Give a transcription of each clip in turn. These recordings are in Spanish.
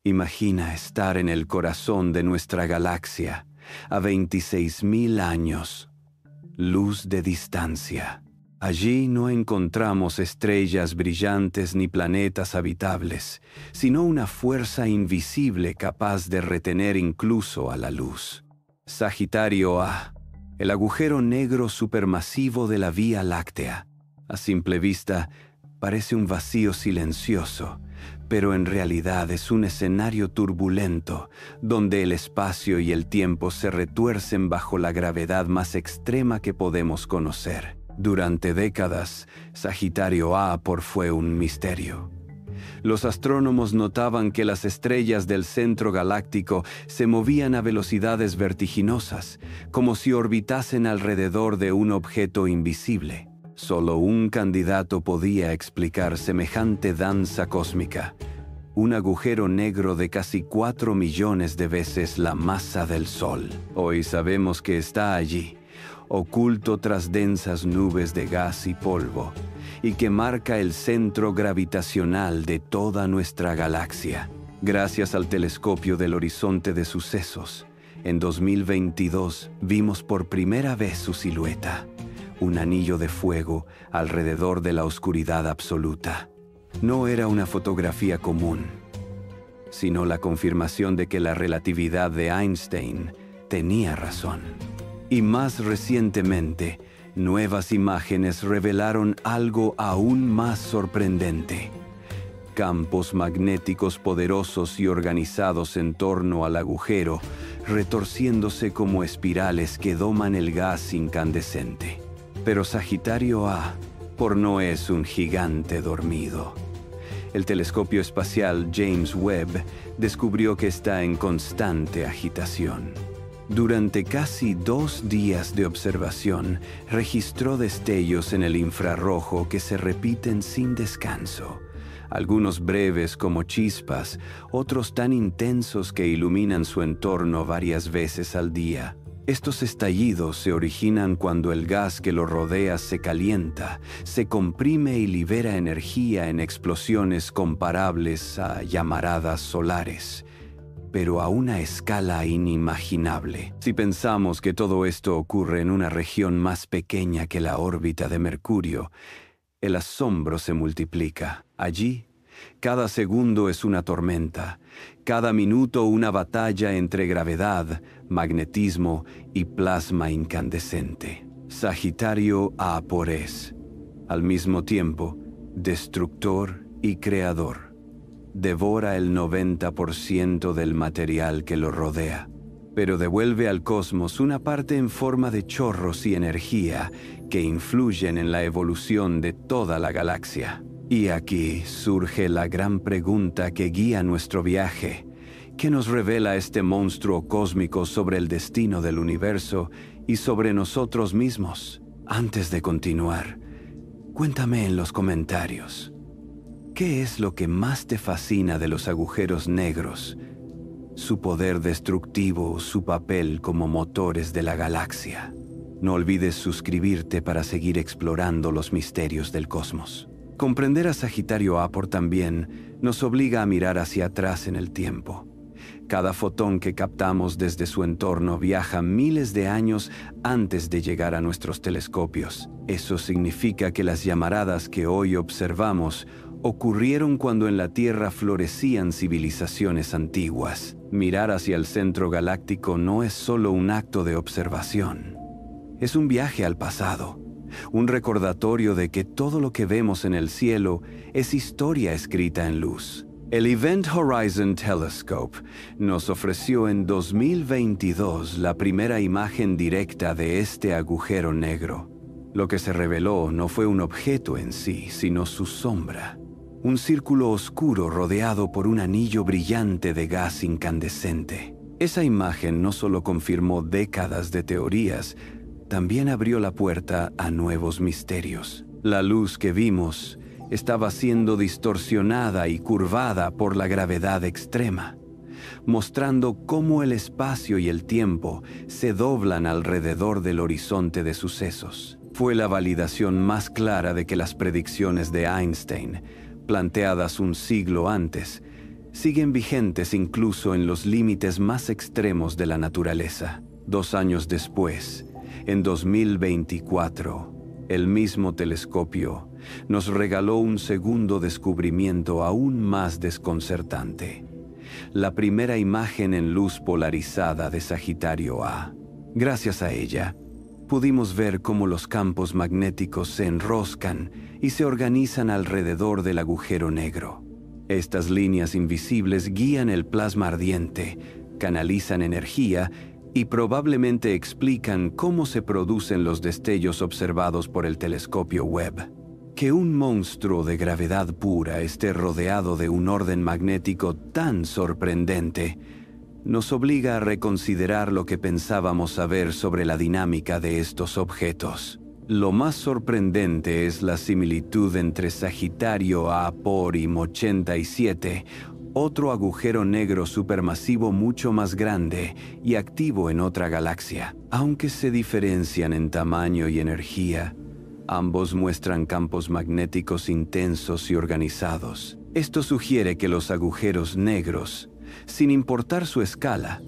Imagina estar en el corazón de nuestra galaxia, a 26.000 años, luz de distancia. Allí no encontramos estrellas brillantes ni planetas habitables, sino una fuerza invisible capaz de retener incluso a la luz. Sagitario A, el agujero negro supermasivo de la Vía Láctea. A simple vista, parece un vacío silencioso, pero en realidad es un escenario turbulento, donde el espacio y el tiempo se retuercen bajo la gravedad más extrema que podemos conocer. Durante décadas, Sagitario A fue un misterio. Los astrónomos notaban que las estrellas del centro galáctico se movían a velocidades vertiginosas, como si orbitasen alrededor de un objeto invisible. Solo un candidato podía explicar semejante danza cósmica: un agujero negro de casi 4 millones de veces la masa del Sol. Hoy sabemos que está allí, oculto tras densas nubes de gas y polvo, y que marca el centro gravitacional de toda nuestra galaxia. Gracias al telescopio del Horizonte de Sucesos, en 2022 vimos por primera vez su silueta, un anillo de fuego alrededor de la oscuridad absoluta. No era una fotografía común, sino la confirmación de que la relatividad de Einstein tenía razón. Y más recientemente, nuevas imágenes revelaron algo aún más sorprendente: campos magnéticos poderosos y organizados en torno al agujero, retorciéndose como espirales que doman el gas incandescente. Pero Sagitario A no es un gigante dormido. El telescopio espacial James Webb descubrió que está en constante agitación. Durante casi 2 días de observación, registró destellos en el infrarrojo que se repiten sin descanso. Algunos breves como chispas, otros tan intensos que iluminan su entorno varias veces al día. Estos estallidos se originan cuando el gas que lo rodea se calienta, se comprime y libera energía en explosiones comparables a llamaradas solares, pero a una escala inimaginable. Si pensamos que todo esto ocurre en una región más pequeña que la órbita de Mercurio, el asombro se multiplica. Allí, cada segundo es una tormenta, cada minuto una batalla entre gravedad, magnetismo y plasma incandescente. Sagitario A es, al mismo tiempo, destructor y creador. Devora el 90% del material que lo rodea, pero devuelve al cosmos una parte en forma de chorros y energía que influyen en la evolución de toda la galaxia. Y aquí surge la gran pregunta que guía nuestro viaje. ¿Qué nos revela este monstruo cósmico sobre el destino del universo y sobre nosotros mismos? Antes de continuar, cuéntame en los comentarios, ¿qué es lo que más te fascina de los agujeros negros? Su poder destructivo, su papel como motores de la galaxia. No olvides suscribirte para seguir explorando los misterios del cosmos. Comprender a Sagitario A también nos obliga a mirar hacia atrás en el tiempo. Cada fotón que captamos desde su entorno viaja miles de años antes de llegar a nuestros telescopios. Eso significa que las llamaradas que hoy observamos ocurrieron cuando en la Tierra florecían civilizaciones antiguas. Mirar hacia el centro galáctico no es solo un acto de observación. Es un viaje al pasado. Un recordatorio de que todo lo que vemos en el cielo es historia escrita en luz. El Event Horizon Telescope nos ofreció en 2022 la primera imagen directa de este agujero negro. Lo que se reveló no fue un objeto en sí, sino su sombra. Un círculo oscuro rodeado por un anillo brillante de gas incandescente. Esa imagen no solo confirmó décadas de teorías, también abrió la puerta a nuevos misterios. La luz que vimos estaba siendo distorsionada y curvada por la gravedad extrema, mostrando cómo el espacio y el tiempo se doblan alrededor del horizonte de sucesos. Fue la validación más clara de que las predicciones de Einstein, planteadas un siglo antes, siguen vigentes incluso en los límites más extremos de la naturaleza. 2 años después, en 2024, el mismo telescopio nos regaló un segundo descubrimiento aún más desconcertante: la primera imagen en luz polarizada de Sagitario A. Gracias a ella, pudimos ver cómo los campos magnéticos se enroscan y se organizan alrededor del agujero negro. Estas líneas invisibles guían el plasma ardiente, canalizan energía y probablemente explican cómo se producen los destellos observados por el telescopio Webb. Que un monstruo de gravedad pura esté rodeado de un orden magnético tan sorprendente nos obliga a reconsiderar lo que pensábamos saber sobre la dinámica de estos objetos. Lo más sorprendente es la similitud entre Sagitario A Porim 87, otro agujero negro supermasivo mucho más grande y activo en otra galaxia. Aunque se diferencian en tamaño y energía, ambos muestran campos magnéticos intensos y organizados. Esto sugiere que los agujeros negros, sin importar su escala,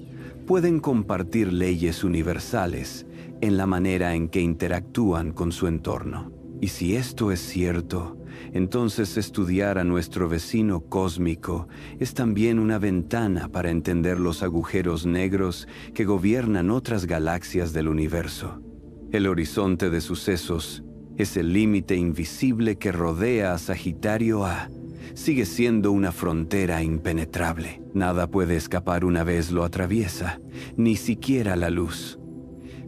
pueden compartir leyes universales en la manera en que interactúan con su entorno. Y si esto es cierto, entonces estudiar a nuestro vecino cósmico es también una ventana para entender los agujeros negros que gobiernan otras galaxias del universo. El horizonte de sucesos es el límite invisible que rodea a Sagitario A. Sigue siendo una frontera impenetrable. Nada puede escapar una vez lo atraviesa, ni siquiera la luz.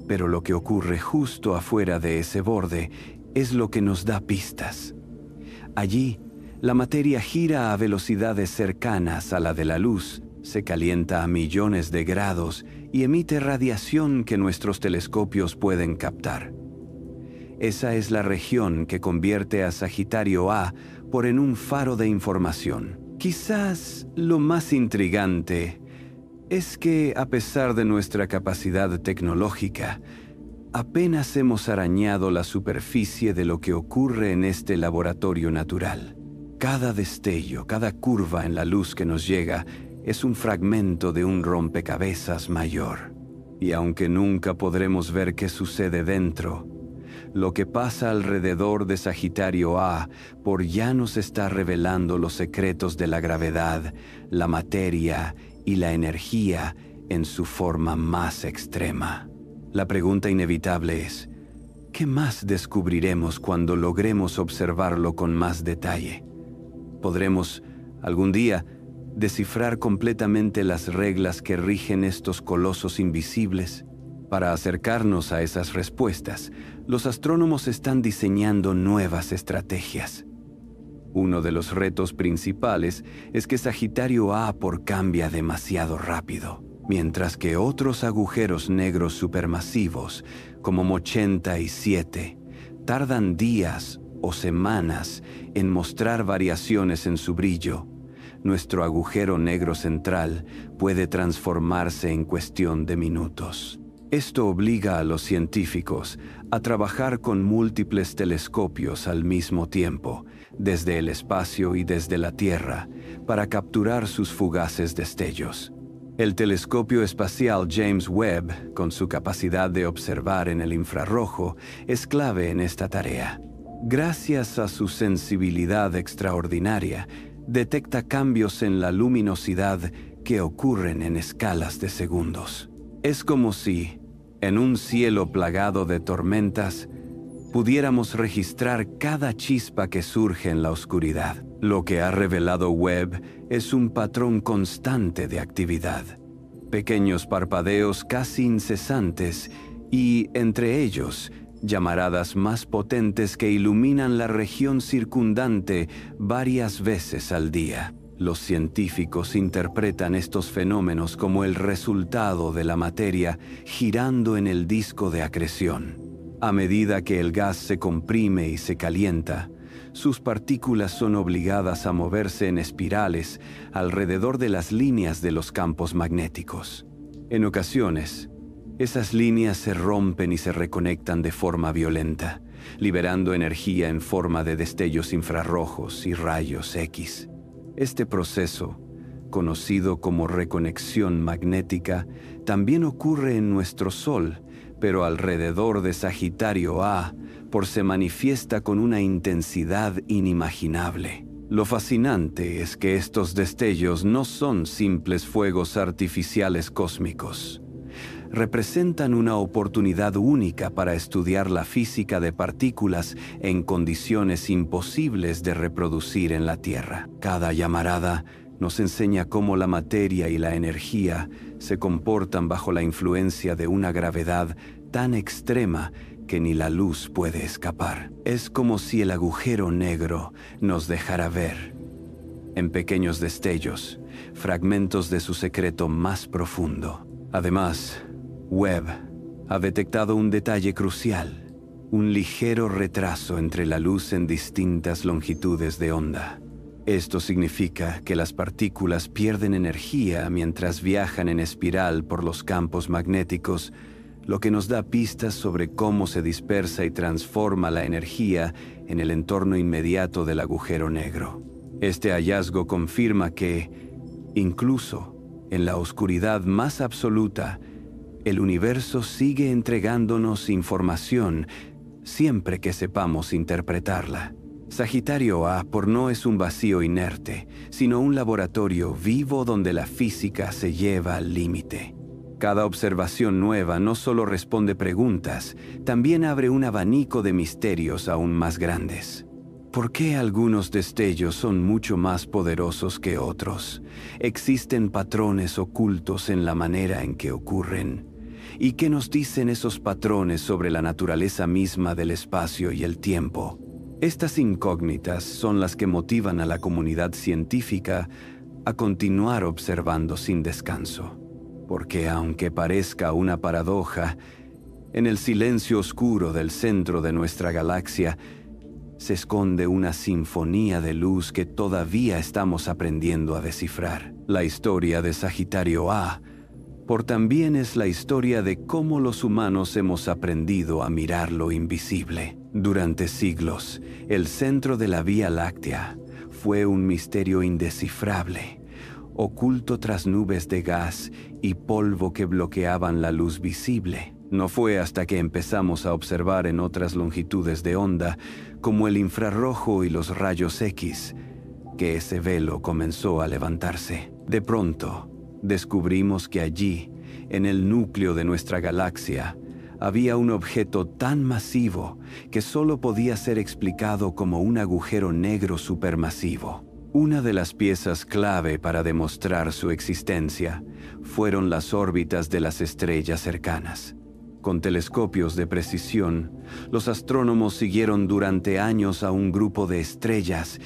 Pero lo que ocurre justo afuera de ese borde es lo que nos da pistas. Allí, la materia gira a velocidades cercanas a la de la luz, se calienta a millones de grados y emite radiación que nuestros telescopios pueden captar. Esa es la región que convierte a Sagitario A en un faro de información. Quizás lo más intrigante es que, a pesar de nuestra capacidad tecnológica, apenas hemos arañado la superficie de lo que ocurre en este laboratorio natural. Cada destello, cada curva en la luz que nos llega es un fragmento de un rompecabezas mayor. Y aunque nunca podremos ver qué sucede dentro, lo que pasa alrededor de Sagitario A ya nos está revelando los secretos de la gravedad, la materia y la energía en su forma más extrema. La pregunta inevitable es: ¿qué más descubriremos cuando logremos observarlo con más detalle? ¿Podremos, algún día, descifrar completamente las reglas que rigen estos colosos invisibles? Para acercarnos a esas respuestas, los astrónomos están diseñando nuevas estrategias. Uno de los retos principales es que Sagitario A cambia demasiado rápido, mientras que otros agujeros negros supermasivos, como M 87, tardan días o semanas en mostrar variaciones en su brillo. Nuestro agujero negro central puede transformarse en cuestión de minutos. Esto obliga a los científicos a trabajar con múltiples telescopios al mismo tiempo, desde el espacio y desde la Tierra, para capturar sus fugaces destellos. El telescopio espacial James Webb, con su capacidad de observar en el infrarrojo, es clave en esta tarea. Gracias a su sensibilidad extraordinaria, detecta cambios en la luminosidad que ocurren en escalas de segundos. Es como si, en un cielo plagado de tormentas, pudiéramos registrar cada chispa que surge en la oscuridad. Lo que ha revelado Webb es un patrón constante de actividad. Pequeños parpadeos casi incesantes y, entre ellos, llamaradas más potentes que iluminan la región circundante varias veces al día. Los científicos interpretan estos fenómenos como el resultado de la materia girando en el disco de acreción. A medida que el gas se comprime y se calienta, sus partículas son obligadas a moverse en espirales alrededor de las líneas de los campos magnéticos. En ocasiones, esas líneas se rompen y se reconectan de forma violenta, liberando energía en forma de destellos infrarrojos y rayos X. Este proceso, conocido como reconexión magnética, también ocurre en nuestro Sol, pero alrededor de Sagitario A, se manifiesta con una intensidad inimaginable. Lo fascinante es que estos destellos no son simples fuegos artificiales cósmicos. Representan una oportunidad única para estudiar la física de partículas en condiciones imposibles de reproducir en la Tierra. Cada llamarada nos enseña cómo la materia y la energía se comportan bajo la influencia de una gravedad tan extrema que ni la luz puede escapar. Es como si el agujero negro nos dejara ver, en pequeños destellos, fragmentos de su secreto más profundo. Además, Webb ha detectado un detalle crucial, un ligero retraso entre la luz en distintas longitudes de onda. Esto significa que las partículas pierden energía mientras viajan en espiral por los campos magnéticos, lo que nos da pistas sobre cómo se dispersa y transforma la energía en el entorno inmediato del agujero negro. Este hallazgo confirma que, incluso en la oscuridad más absoluta, el universo sigue entregándonos información siempre que sepamos interpretarla. Sagitario A no es un vacío inerte, sino un laboratorio vivo donde la física se lleva al límite. Cada observación nueva no solo responde preguntas, también abre un abanico de misterios aún más grandes. ¿Por qué algunos destellos son mucho más poderosos que otros? ¿Existen patrones ocultos en la manera en que ocurren? ¿Y qué nos dicen esos patrones sobre la naturaleza misma del espacio y el tiempo? Estas incógnitas son las que motivan a la comunidad científica a continuar observando sin descanso. Porque aunque parezca una paradoja, en el silencio oscuro del centro de nuestra galaxia se esconde una sinfonía de luz que todavía estamos aprendiendo a descifrar. La historia de Sagitario A también es la historia de cómo los humanos hemos aprendido a mirar lo invisible. Durante siglos, el centro de la Vía Láctea fue un misterio indescifrable, oculto tras nubes de gas y polvo que bloqueaban la luz visible. No fue hasta que empezamos a observar en otras longitudes de onda, como el infrarrojo y los rayos X, que ese velo comenzó a levantarse. De pronto, descubrimos que allí, en el núcleo de nuestra galaxia, había un objeto tan masivo que solo podía ser explicado como un agujero negro supermasivo. Una de las piezas clave para demostrar su existencia fueron las órbitas de las estrellas cercanas. Con telescopios de precisión, los astrónomos siguieron durante años a un grupo de estrellas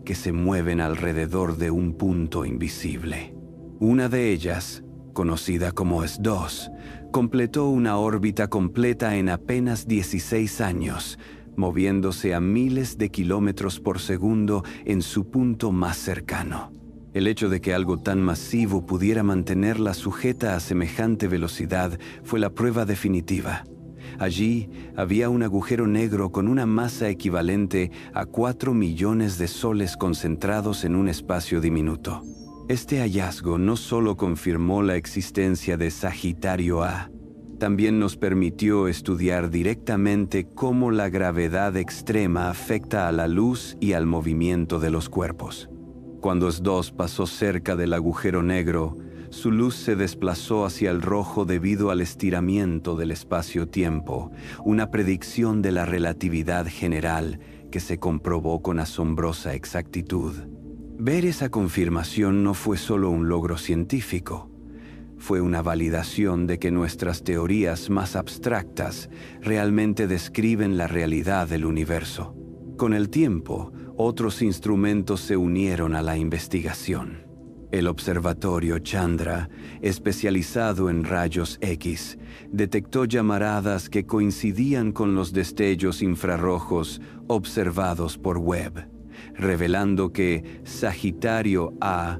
que se mueven alrededor de un punto invisible. Una de ellas, conocida como S2, completó una órbita completa en apenas 16 años, moviéndose a miles de kilómetros por segundo en su punto más cercano. El hecho de que algo tan masivo pudiera mantenerla sujeta a semejante velocidad fue la prueba definitiva. Allí había un agujero negro con una masa equivalente a 4 millones de soles concentrados en un espacio diminuto. Este hallazgo no solo confirmó la existencia de Sagitario A, también nos permitió estudiar directamente cómo la gravedad extrema afecta a la luz y al movimiento de los cuerpos. Cuando S2 pasó cerca del agujero negro, su luz se desplazó hacia el rojo debido al estiramiento del espacio-tiempo, una predicción de la relatividad general que se comprobó con asombrosa exactitud. Ver esa confirmación no fue solo un logro científico, fue una validación de que nuestras teorías más abstractas realmente describen la realidad del universo. Con el tiempo, otros instrumentos se unieron a la investigación. El observatorio Chandra, especializado en rayos X, detectó llamaradas que coincidían con los destellos infrarrojos observados por Webb, revelando que Sagitario A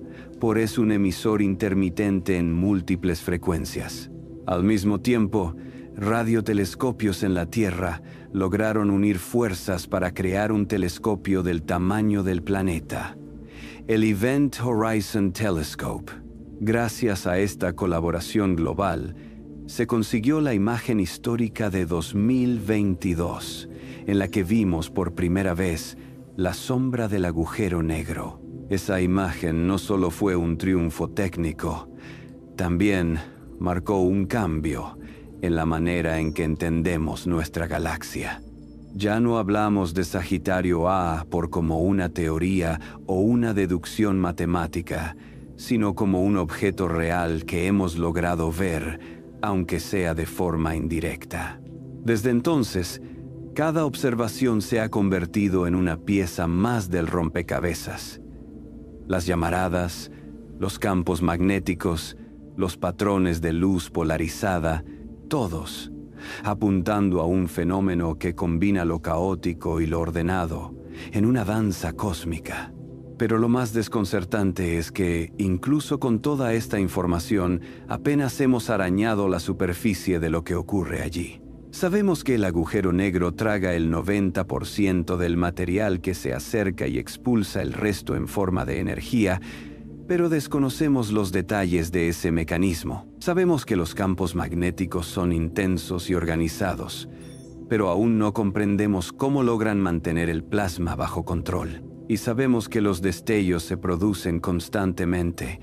es un emisor intermitente en múltiples frecuencias. Al mismo tiempo, radiotelescopios en la Tierra lograron unir fuerzas para crear un telescopio del tamaño del planeta. el Event Horizon Telescope. Gracias a esta colaboración global, se consiguió la imagen histórica de 2022, en la que vimos por primera vez la sombra del agujero negro. Esa imagen no solo fue un triunfo técnico, también marcó un cambio en la manera en que entendemos nuestra galaxia. Ya no hablamos de Sagitario A como una teoría o una deducción matemática, sino como un objeto real que hemos logrado ver, aunque sea de forma indirecta. Desde entonces, cada observación se ha convertido en una pieza más del rompecabezas. Las llamaradas, los campos magnéticos, los patrones de luz polarizada, todos apuntando a un fenómeno que combina lo caótico y lo ordenado en una danza cósmica. Pero lo más desconcertante es que, incluso con toda esta información, apenas hemos arañado la superficie de lo que ocurre allí. Sabemos que el agujero negro traga el 90% del material que se acerca y expulsa el resto en forma de energía, pero desconocemos los detalles de ese mecanismo. Sabemos que los campos magnéticos son intensos y organizados, pero aún no comprendemos cómo logran mantener el plasma bajo control. Y sabemos que los destellos se producen constantemente,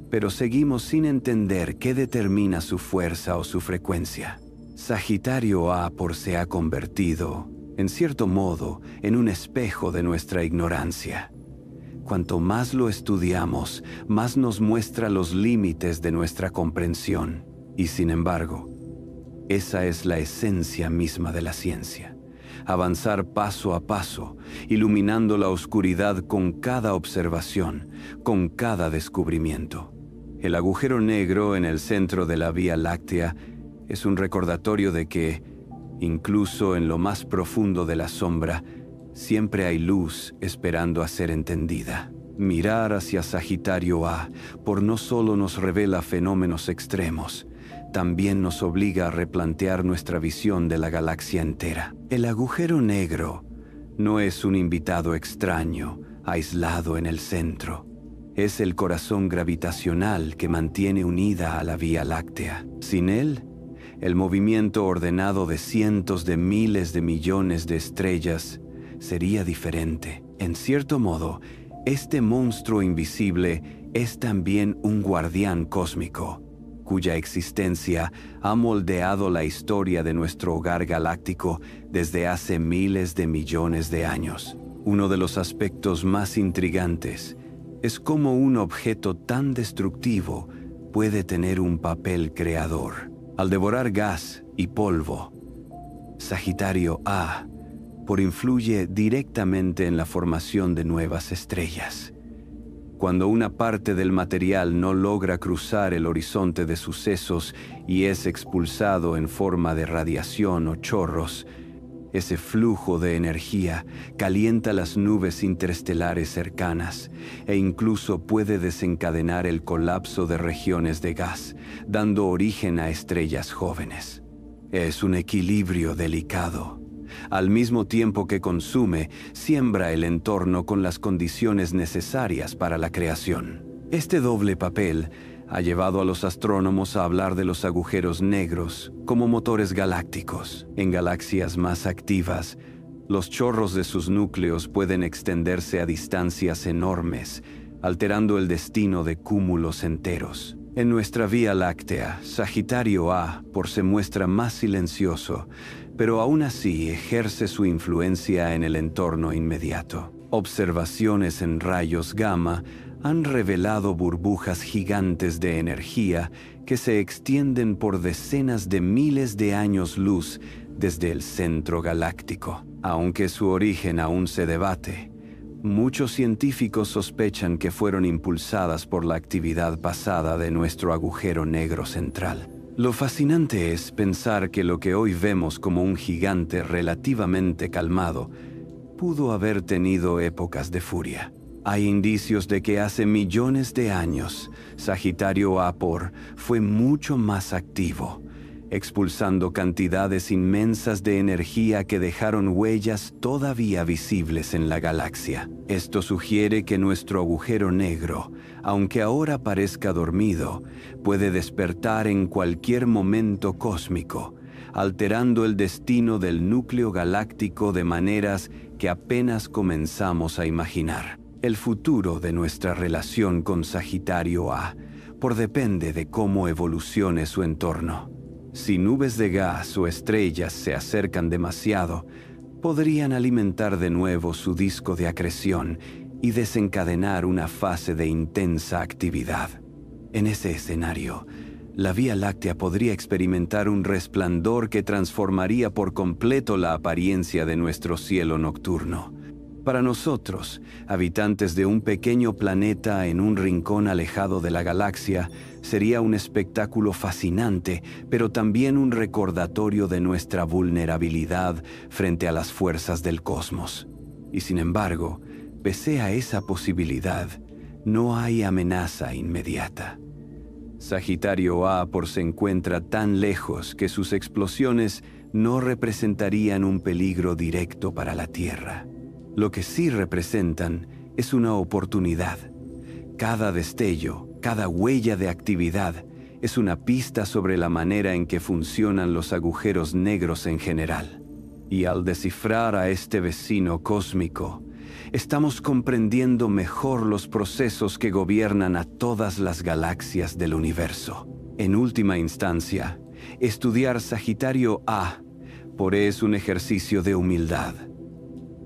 pero seguimos sin entender qué determina su fuerza o su frecuencia. Sagitario A se ha convertido, en cierto modo, en un espejo de nuestra ignorancia. Cuanto más lo estudiamos, más nos muestra los límites de nuestra comprensión. Y sin embargo, esa es la esencia misma de la ciencia. Avanzar paso a paso, iluminando la oscuridad con cada observación, con cada descubrimiento. El agujero negro en el centro de la Vía Láctea es un recordatorio de que, incluso en lo más profundo de la sombra, siempre hay luz esperando a ser entendida. Mirar hacia Sagitario A no solo nos revela fenómenos extremos, también nos obliga a replantear nuestra visión de la galaxia entera. El agujero negro no es un invitado extraño, aislado en el centro. Es el corazón gravitacional que mantiene unida a la Vía Láctea. Sin él, el movimiento ordenado de cientos de miles de millones de estrellas sería diferente. En cierto modo, este monstruo invisible es también un guardián cósmico, cuya existencia ha moldeado la historia de nuestro hogar galáctico desde hace miles de millones de años. Uno de los aspectos más intrigantes es cómo un objeto tan destructivo puede tener un papel creador. Al devorar gas y polvo, Sagitario A influye directamente en la formación de nuevas estrellas. Cuando una parte del material no logra cruzar el horizonte de sucesos y es expulsado en forma de radiación o chorros, ese flujo de energía calienta las nubes interestelares cercanas e incluso puede desencadenar el colapso de regiones de gas, dando origen a estrellas jóvenes. Es un equilibrio delicado. Al mismo tiempo que consume, siembra el entorno con las condiciones necesarias para la creación. Este doble papel ha llevado a los astrónomos a hablar de los agujeros negros como motores galácticos. En galaxias más activas, los chorros de sus núcleos pueden extenderse a distancias enormes, alterando el destino de cúmulos enteros. En nuestra Vía Láctea, Sagitario A se muestra más silencioso, pero aún así ejerce su influencia en el entorno inmediato. Observaciones en rayos gamma han revelado burbujas gigantes de energía que se extienden por decenas de miles de años luz desde el centro galáctico. Aunque su origen aún se debate, muchos científicos sospechan que fueron impulsadas por la actividad pasada de nuestro agujero negro central. Lo fascinante es pensar que lo que hoy vemos como un gigante relativamente calmado pudo haber tenido épocas de furia. Hay indicios de que hace millones de años, Sagitario A fue mucho más activo, expulsando cantidades inmensas de energía que dejaron huellas todavía visibles en la galaxia. Esto sugiere que nuestro agujero negro, aunque ahora parezca dormido, puede despertar en cualquier momento cósmico, alterando el destino del núcleo galáctico de maneras que apenas comenzamos a imaginar. El futuro de nuestra relación con Sagitario A depende de cómo evolucione su entorno. Si nubes de gas o estrellas se acercan demasiado, podrían alimentar de nuevo su disco de acreción y desencadenar una fase de intensa actividad. En ese escenario, la Vía Láctea podría experimentar un resplandor que transformaría por completo la apariencia de nuestro cielo nocturno. Para nosotros, habitantes de un pequeño planeta en un rincón alejado de la galaxia, sería un espectáculo fascinante, pero también un recordatorio de nuestra vulnerabilidad frente a las fuerzas del cosmos. Y sin embargo, pese a esa posibilidad, no hay amenaza inmediata. Sagitario A se encuentra tan lejos que sus explosiones no representarían un peligro directo para la Tierra. Lo que sí representan es una oportunidad. Cada destello, cada huella de actividad, es una pista sobre la manera en que funcionan los agujeros negros en general. Y al descifrar a este vecino cósmico, estamos comprendiendo mejor los procesos que gobiernan a todas las galaxias del universo. En última instancia, estudiar Sagitario A es un ejercicio de humildad.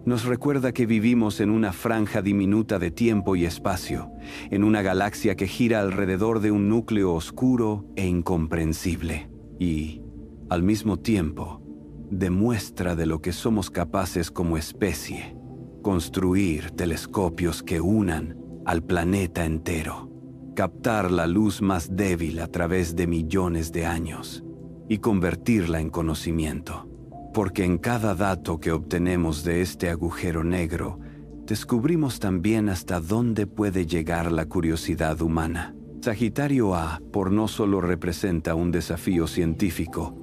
Nos recuerda que vivimos en una franja diminuta de tiempo y espacio, en una galaxia que gira alrededor de un núcleo oscuro e incomprensible. Y, al mismo tiempo, demuestra de lo que somos capaces como especie: construir telescopios que unan al planeta entero, captar la luz más débil a través de millones de años y convertirla en conocimiento. Porque en cada dato que obtenemos de este agujero negro, descubrimos también hasta dónde puede llegar la curiosidad humana. Sagitario A no solo representa un desafío científico,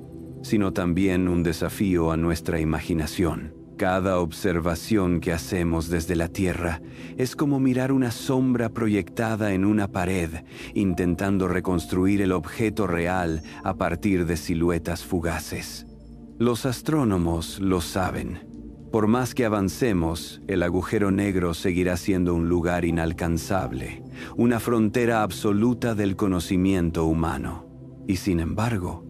sino también un desafío a nuestra imaginación. Cada observación que hacemos desde la Tierra es como mirar una sombra proyectada en una pared, intentando reconstruir el objeto real a partir de siluetas fugaces. Los astrónomos lo saben. Por más que avancemos, el agujero negro seguirá siendo un lugar inalcanzable, una frontera absoluta del conocimiento humano. Y sin embargo,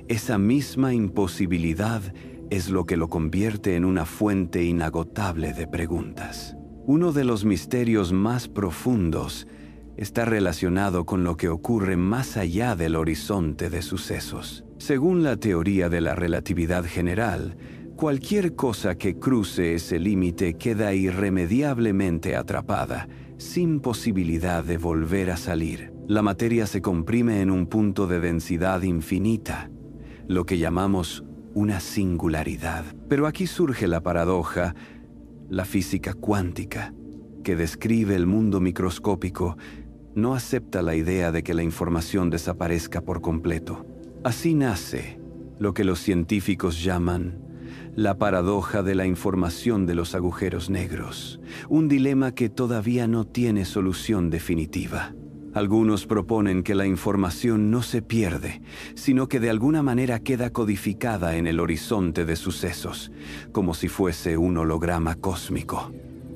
esa misma imposibilidad es lo que lo convierte en una fuente inagotable de preguntas. Uno de los misterios más profundos está relacionado con lo que ocurre más allá del horizonte de sucesos. Según la teoría de la relatividad general, cualquier cosa que cruce ese límite queda irremediablemente atrapada, sin posibilidad de volver a salir. La materia se comprime en un punto de densidad infinita, lo que llamamos una singularidad. Pero aquí surge la paradoja, la física cuántica, que describe el mundo microscópico, no acepta la idea de que la información desaparezca por completo. Así nace lo que los científicos llaman la paradoja de la información de los agujeros negros, un dilema que todavía no tiene solución definitiva. Algunos proponen que la información no se pierde, sino que de alguna manera queda codificada en el horizonte de sucesos, como si fuese un holograma cósmico.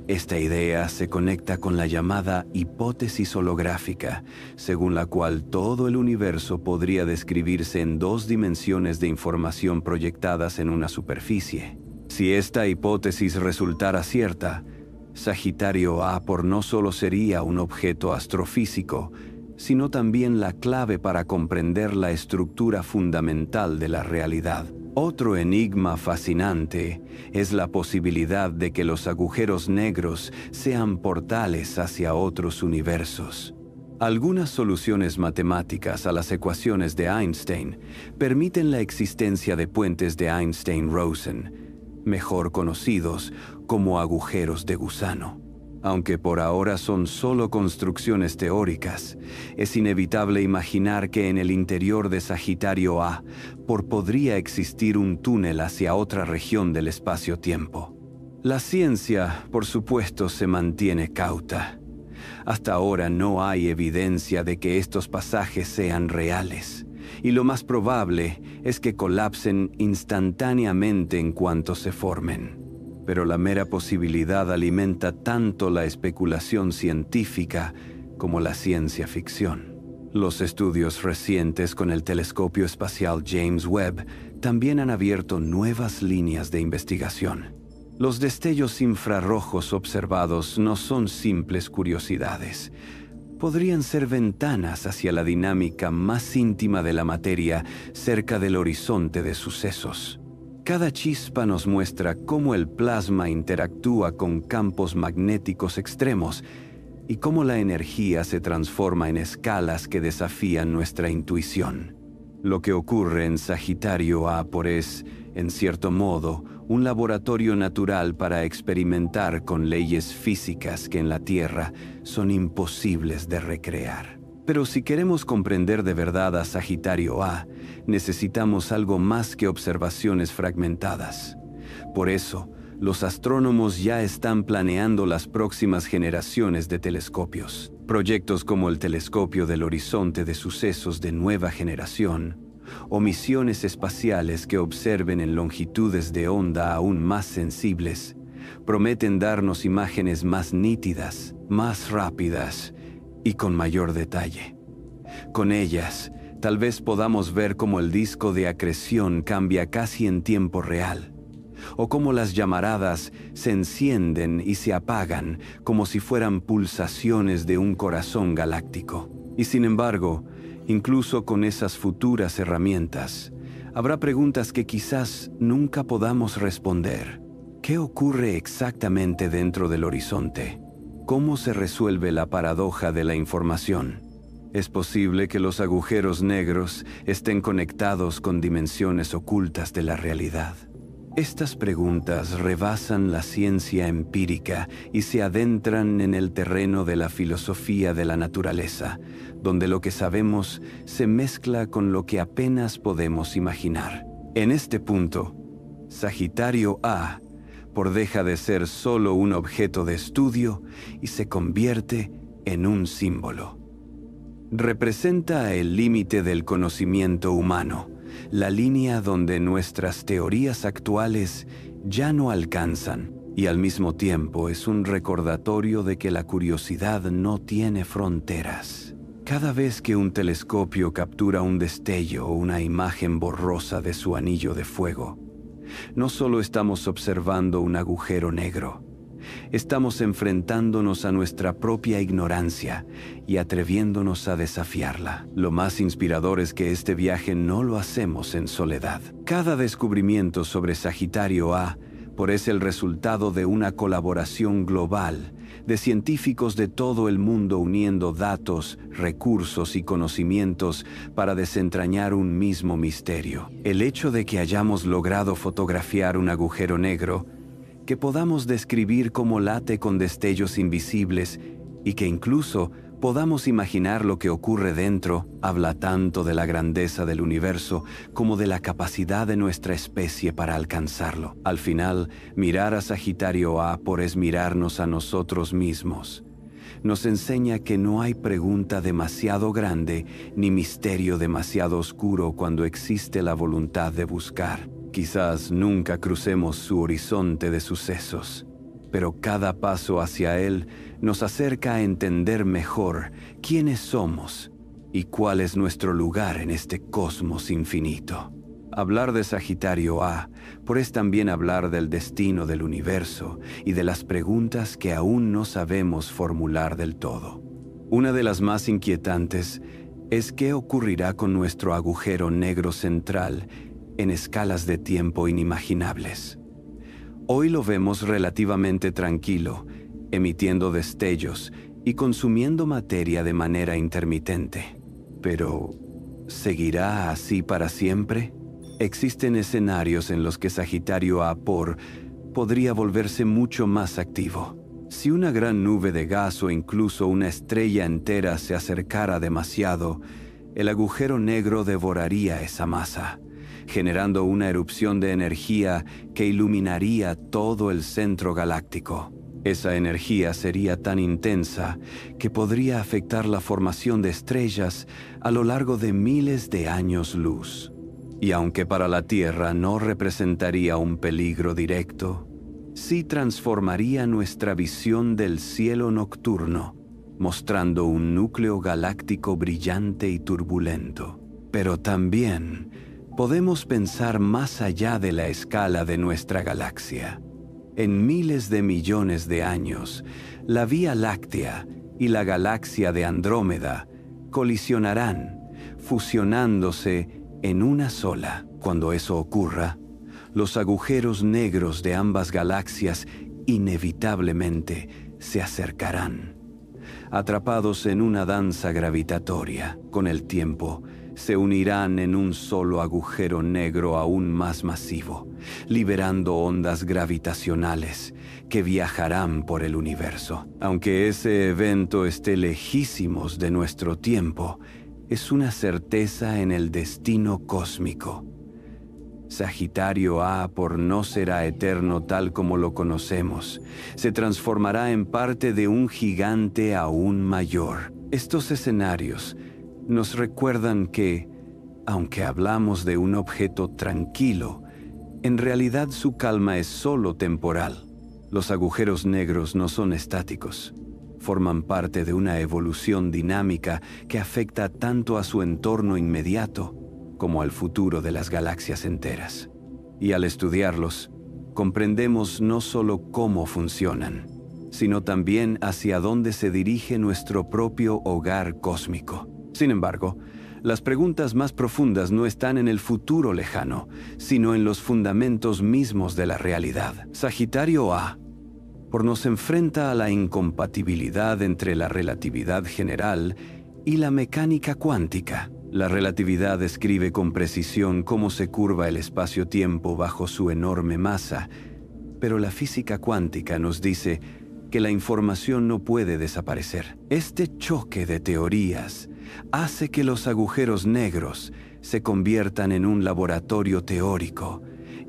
Esta idea se conecta con la llamada hipótesis holográfica, según la cual todo el universo podría describirse en dos dimensiones de información proyectadas en una superficie. Si esta hipótesis resultara cierta, Sagitario A no solo sería un objeto astrofísico, sino también la clave para comprender la estructura fundamental de la realidad. Otro enigma fascinante es la posibilidad de que los agujeros negros sean portales hacia otros universos. Algunas soluciones matemáticas a las ecuaciones de Einstein permiten la existencia de puentes de Einstein-Rosen, mejor conocidos como agujeros de gusano. Aunque por ahora son solo construcciones teóricas, es inevitable imaginar que en el interior de Sagitario A podría existir un túnel hacia otra región del espacio-tiempo. La ciencia, por supuesto, se mantiene cauta. Hasta ahora no hay evidencia de que estos pasajes sean reales, y lo más probable es que colapsen instantáneamente en cuanto se formen. Pero la mera posibilidad alimenta tanto la especulación científica como la ciencia ficción. Los estudios recientes con el telescopio espacial James Webb también han abierto nuevas líneas de investigación. Los destellos infrarrojos observados no son simples curiosidades. Podrían ser ventanas hacia la dinámica más íntima de la materia cerca del horizonte de sucesos. Cada chispa nos muestra cómo el plasma interactúa con campos magnéticos extremos y cómo la energía se transforma en escalas que desafían nuestra intuición. Lo que ocurre en Sagitario A es, en cierto modo, un laboratorio natural para experimentar con leyes físicas que en la Tierra son imposibles de recrear. Pero si queremos comprender de verdad a Sagitario A, necesitamos algo más que observaciones fragmentadas. Por eso, los astrónomos ya están planeando las próximas generaciones de telescopios. Proyectos como el Telescopio del Horizonte de Sucesos de nueva generación, o misiones espaciales que observen en longitudes de onda aún más sensibles, prometen darnos imágenes más nítidas, más rápidas y con mayor detalle. Con ellas, tal vez podamos ver cómo el disco de acreción cambia casi en tiempo real, o cómo las llamaradas se encienden y se apagan como si fueran pulsaciones de un corazón galáctico. Y sin embargo, incluso con esas futuras herramientas, habrá preguntas que quizás nunca podamos responder. ¿Qué ocurre exactamente dentro del horizonte? ¿Cómo se resuelve la paradoja de la información? ¿Es posible que los agujeros negros estén conectados con dimensiones ocultas de la realidad? Estas preguntas rebasan la ciencia empírica y se adentran en el terreno de la filosofía de la naturaleza, donde lo que sabemos se mezcla con lo que apenas podemos imaginar. En este punto, Sagitario A deja de ser solo un objeto de estudio y se convierte en un símbolo. Representa el límite del conocimiento humano, la línea donde nuestras teorías actuales ya no alcanzan, y al mismo tiempo es un recordatorio de que la curiosidad no tiene fronteras. Cada vez que un telescopio captura un destello o una imagen borrosa de su anillo de fuego, no solo estamos observando un agujero negro, estamos enfrentándonos a nuestra propia ignorancia y atreviéndonos a desafiarla. Lo más inspirador es que este viaje no lo hacemos en soledad. Cada descubrimiento sobre Sagitario A es el resultado de una colaboración global de científicos de todo el mundo uniendo datos, recursos y conocimientos para desentrañar un mismo misterio. El hecho de que hayamos logrado fotografiar un agujero negro, que podamos describir cómo late con destellos invisibles y que incluso podamos imaginar lo que ocurre dentro, habla tanto de la grandeza del universo como de la capacidad de nuestra especie para alcanzarlo. Al final, mirar a Sagitario A es mirarnos a nosotros mismos. Nos enseña que no hay pregunta demasiado grande ni misterio demasiado oscuro cuando existe la voluntad de buscar. Quizás nunca crucemos su horizonte de sucesos, pero cada paso hacia él nos acerca a entender mejor quiénes somos y cuál es nuestro lugar en este cosmos infinito. Hablar de Sagitario A es también hablar del destino del universo y de las preguntas que aún no sabemos formular del todo. Una de las más inquietantes es qué ocurrirá con nuestro agujero negro central en escalas de tiempo inimaginables. Hoy lo vemos relativamente tranquilo, emitiendo destellos y consumiendo materia de manera intermitente. Pero, ¿seguirá así para siempre? Existen escenarios en los que Sagitario A podría volverse mucho más activo. Si una gran nube de gas o incluso una estrella entera se acercara demasiado, el agujero negro devoraría esa masa, generando una erupción de energía que iluminaría todo el centro galáctico. Esa energía sería tan intensa que podría afectar la formación de estrellas a lo largo de miles de años luz. Y aunque para la Tierra no representaría un peligro directo, sí transformaría nuestra visión del cielo nocturno, mostrando un núcleo galáctico brillante y turbulento. Pero también podemos pensar más allá de la escala de nuestra galaxia. En miles de millones de años, la Vía Láctea y la galaxia de Andrómeda colisionarán, fusionándose en una sola. Cuando eso ocurra, los agujeros negros de ambas galaxias inevitablemente se acercarán. Atrapados en una danza gravitatoria, con el tiempo, se unirán en un solo agujero negro aún más masivo, liberando ondas gravitacionales que viajarán por el universo. Aunque ese evento esté lejísimos de nuestro tiempo, es una certeza en el destino cósmico. Sagitario A, por no será eterno tal como lo conocemos, se transformará en parte de un gigante aún mayor. Estos escenarios nos recuerdan que, aunque hablamos de un objeto tranquilo, en realidad su calma es solo temporal. Los agujeros negros no son estáticos. Forman parte de una evolución dinámica que afecta tanto a su entorno inmediato como al futuro de las galaxias enteras. Y al estudiarlos, comprendemos no solo cómo funcionan, sino también hacia dónde se dirige nuestro propio hogar cósmico. Sin embargo, las preguntas más profundas no están en el futuro lejano, sino en los fundamentos mismos de la realidad. Sagitario A nos enfrenta a la incompatibilidad entre la relatividad general y la mecánica cuántica. La relatividad describe con precisión cómo se curva el espacio-tiempo bajo su enorme masa, pero la física cuántica nos dice que la información no puede desaparecer. Este choque de teorías hace que los agujeros negros se conviertan en un laboratorio teórico,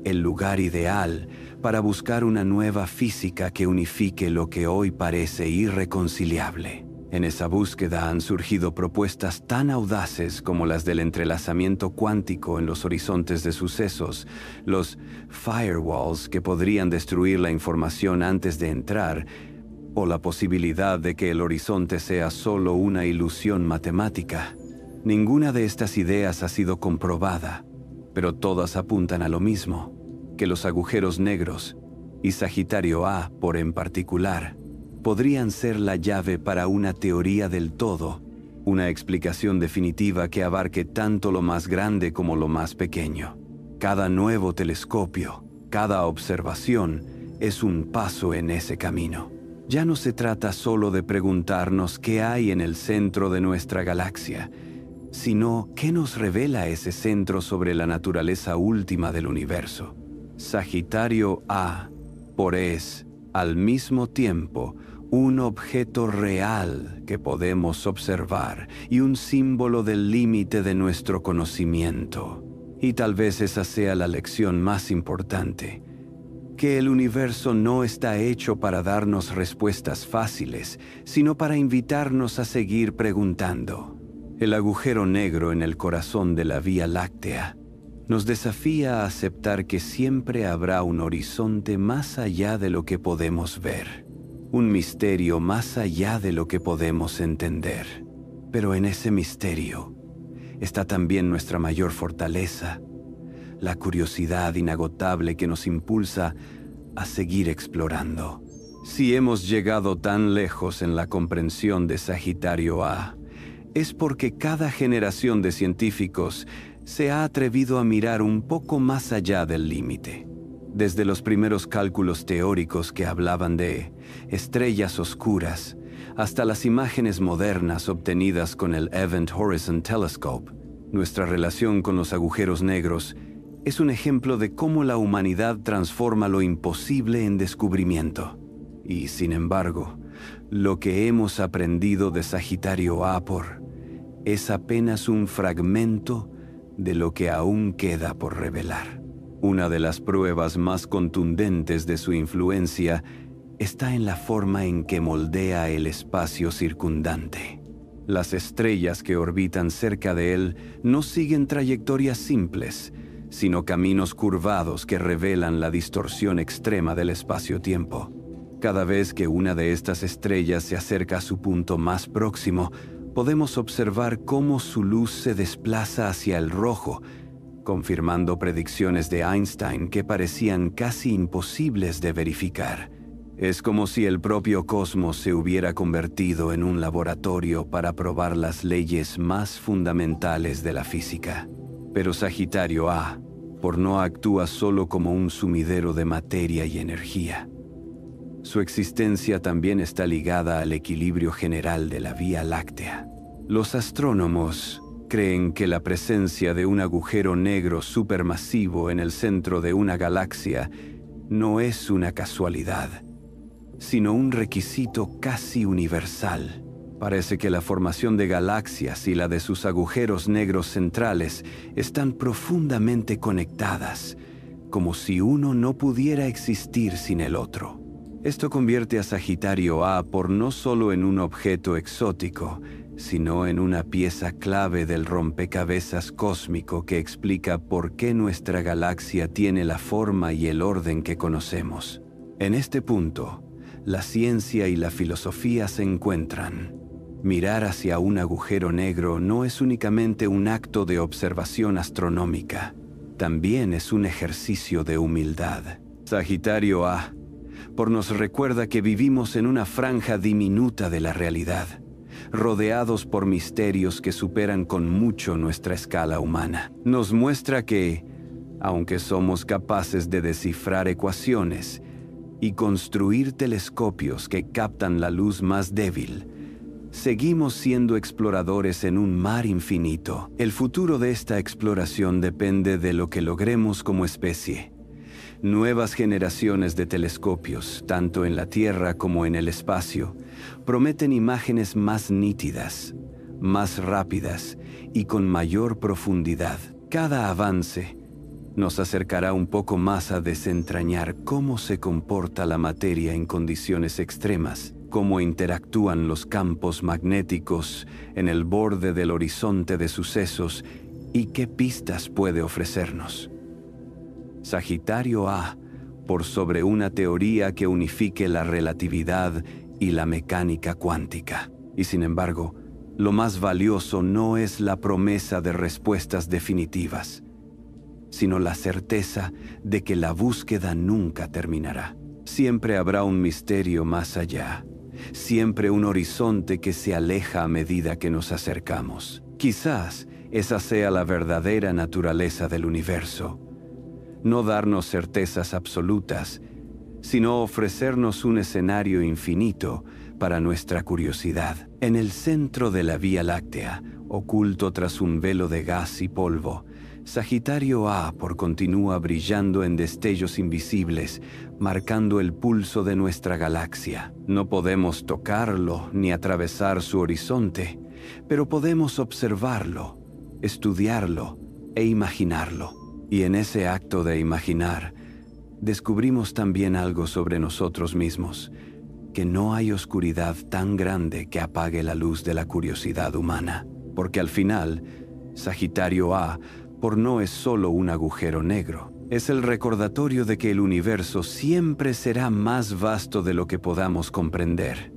el lugar ideal para buscar una nueva física que unifique lo que hoy parece irreconciliable. En esa búsqueda han surgido propuestas tan audaces como las del entrelazamiento cuántico en los horizontes de sucesos, los firewalls que podrían destruir la información antes de entrar, o la posibilidad de que el horizonte sea solo una ilusión matemática. Ninguna de estas ideas ha sido comprobada, pero todas apuntan a lo mismo, que los agujeros negros, y Sagitario A por en particular, podrían ser la llave para una teoría del todo, una explicación definitiva que abarque tanto lo más grande como lo más pequeño. Cada nuevo telescopio, cada observación, es un paso en ese camino. Ya no se trata solo de preguntarnos qué hay en el centro de nuestra galaxia, sino qué nos revela ese centro sobre la naturaleza última del universo. Sagitario A es, al mismo tiempo, un objeto real que podemos observar y un símbolo del límite de nuestro conocimiento. Y tal vez esa sea la lección más importante, que el universo no está hecho para darnos respuestas fáciles, sino para invitarnos a seguir preguntando. El agujero negro en el corazón de la Vía Láctea nos desafía a aceptar que siempre habrá un horizonte más allá de lo que podemos ver. Un misterio más allá de lo que podemos entender. Pero en ese misterio está también nuestra mayor fortaleza, la curiosidad inagotable que nos impulsa a seguir explorando. Si hemos llegado tan lejos en la comprensión de Sagitario A, es porque cada generación de científicos se ha atrevido a mirar un poco más allá del límite. Desde los primeros cálculos teóricos que hablaban de estrellas oscuras, hasta las imágenes modernas obtenidas con el Event Horizon Telescope, nuestra relación con los agujeros negros es un ejemplo de cómo la humanidad transforma lo imposible en descubrimiento. Y, sin embargo, lo que hemos aprendido de Sagitario A es apenas un fragmento de lo que aún queda por revelar. Una de las pruebas más contundentes de su influencia está en la forma en que moldea el espacio circundante. Las estrellas que orbitan cerca de él no siguen trayectorias simples, sino caminos curvados que revelan la distorsión extrema del espacio-tiempo. Cada vez que una de estas estrellas se acerca a su punto más próximo, podemos observar cómo su luz se desplaza hacia el rojo, confirmando predicciones de Einstein que parecían casi imposibles de verificar. Es como si el propio cosmos se hubiera convertido en un laboratorio para probar las leyes más fundamentales de la física. Pero Sagitario A, no actúa solo como un sumidero de materia y energía. Su existencia también está ligada al equilibrio general de la Vía Láctea. Los astrónomos creen que la presencia de un agujero negro supermasivo en el centro de una galaxia no es una casualidad, sino un requisito casi universal. Parece que la formación de galaxias y la de sus agujeros negros centrales están profundamente conectadas, como si uno no pudiera existir sin el otro. Esto convierte a Sagitario A no solo en un objeto exótico, sino en una pieza clave del rompecabezas cósmico que explica por qué nuestra galaxia tiene la forma y el orden que conocemos. En este punto, la ciencia y la filosofía se encuentran. Mirar hacia un agujero negro no es únicamente un acto de observación astronómica, también es un ejercicio de humildad. Sagitario A nos recuerda que vivimos en una franja diminuta de la realidad, rodeados por misterios que superan con mucho nuestra escala humana. Nos muestra que, aunque somos capaces de descifrar ecuaciones y construir telescopios que captan la luz más débil, seguimos siendo exploradores en un mar infinito. El futuro de esta exploración depende de lo que logremos como especie. Nuevas generaciones de telescopios, tanto en la Tierra como en el espacio, prometen imágenes más nítidas, más rápidas y con mayor profundidad. Cada avance nos acercará un poco más a desentrañar cómo se comporta la materia en condiciones extremas, cómo interactúan los campos magnéticos en el borde del horizonte de sucesos y qué pistas puede ofrecernos. Sagitario A, sobre una teoría que unifique la relatividad y la mecánica cuántica. Y sin embargo, lo más valioso no es la promesa de respuestas definitivas, sino la certeza de que la búsqueda nunca terminará. Siempre habrá un misterio más allá, siempre un horizonte que se aleja a medida que nos acercamos. Quizás esa sea la verdadera naturaleza del universo. No darnos certezas absolutas, sino ofrecernos un escenario infinito para nuestra curiosidad. En el centro de la Vía Láctea, oculto tras un velo de gas y polvo, Sagitario A continúa brillando en destellos invisibles, marcando el pulso de nuestra galaxia. No podemos tocarlo ni atravesar su horizonte, pero podemos observarlo, estudiarlo e imaginarlo. Y en ese acto de imaginar, descubrimos también algo sobre nosotros mismos, que no hay oscuridad tan grande que apague la luz de la curiosidad humana, porque al final, Sagitario A no es solo un agujero negro, es el recordatorio de que el universo siempre será más vasto de lo que podamos comprender,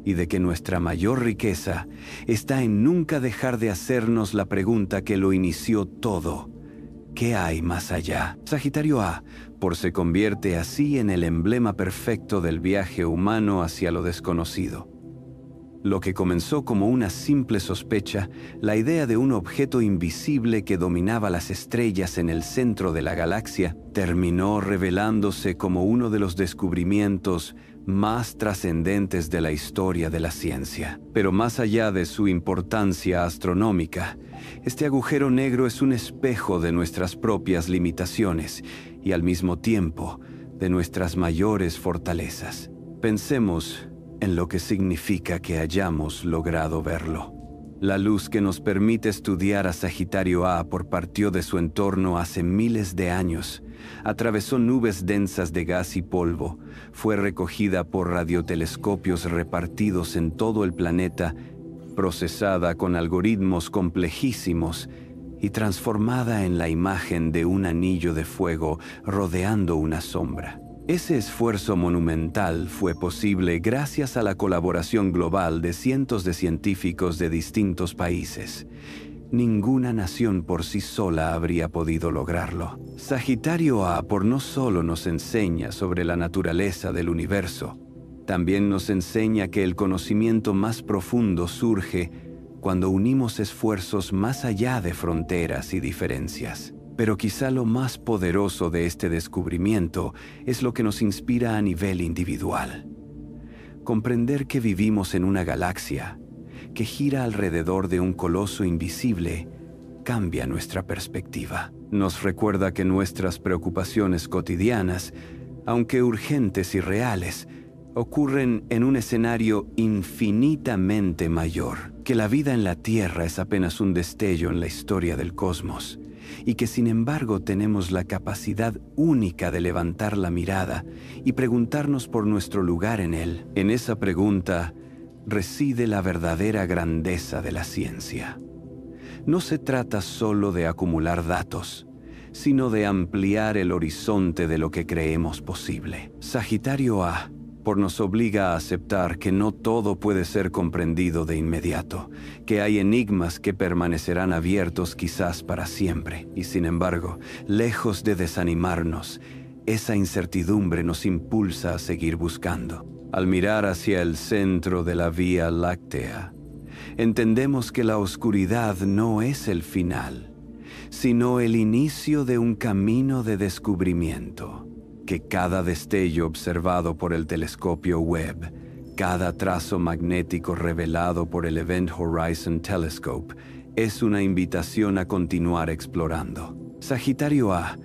y de que nuestra mayor riqueza está en nunca dejar de hacernos la pregunta que lo inició todo: ¿qué hay más allá? Sagitario A se convierte así en el emblema perfecto del viaje humano hacia lo desconocido. Lo que comenzó como una simple sospecha, la idea de un objeto invisible que dominaba las estrellas en el centro de la galaxia, terminó revelándose como uno de los descubrimientos más trascendentes de la historia de la ciencia. Pero más allá de su importancia astronómica, este agujero negro es un espejo de nuestras propias limitaciones y al mismo tiempo de nuestras mayores fortalezas. Pensemos en lo que significa que hayamos logrado verlo. La luz que nos permite estudiar a Sagitario A partió de su entorno hace miles de años, atravesó nubes densas de gas y polvo, fue recogida por radiotelescopios repartidos en todo el planeta, procesada con algoritmos complejísimos y transformada en la imagen de un anillo de fuego rodeando una sombra. Ese esfuerzo monumental fue posible gracias a la colaboración global de cientos de científicos de distintos países. Ninguna nación por sí sola habría podido lograrlo. Sagitario A no solo nos enseña sobre la naturaleza del universo, también nos enseña que el conocimiento más profundo surge cuando unimos esfuerzos más allá de fronteras y diferencias. Pero quizá lo más poderoso de este descubrimiento es lo que nos inspira a nivel individual. Comprender que vivimos en una galaxia que gira alrededor de un coloso invisible cambia nuestra perspectiva. Nos recuerda que nuestras preocupaciones cotidianas, aunque urgentes y reales, ocurren en un escenario infinitamente mayor, que la vida en la Tierra es apenas un destello en la historia del cosmos, y que sin embargo tenemos la capacidad única de levantar la mirada y preguntarnos por nuestro lugar en él. En esa pregunta reside la verdadera grandeza de la ciencia. No se trata solo de acumular datos, sino de ampliar el horizonte de lo que creemos posible. Sagitario A nos obliga a aceptar que no todo puede ser comprendido de inmediato, que hay enigmas que permanecerán abiertos quizás para siempre. Y sin embargo, lejos de desanimarnos, esa incertidumbre nos impulsa a seguir buscando. Al mirar hacia el centro de la Vía Láctea, entendemos que la oscuridad no es el final, sino el inicio de un camino de descubrimiento. Que cada destello observado por el telescopio Webb, cada trazo magnético revelado por el Event Horizon Telescope, es una invitación a continuar explorando. Sagitario A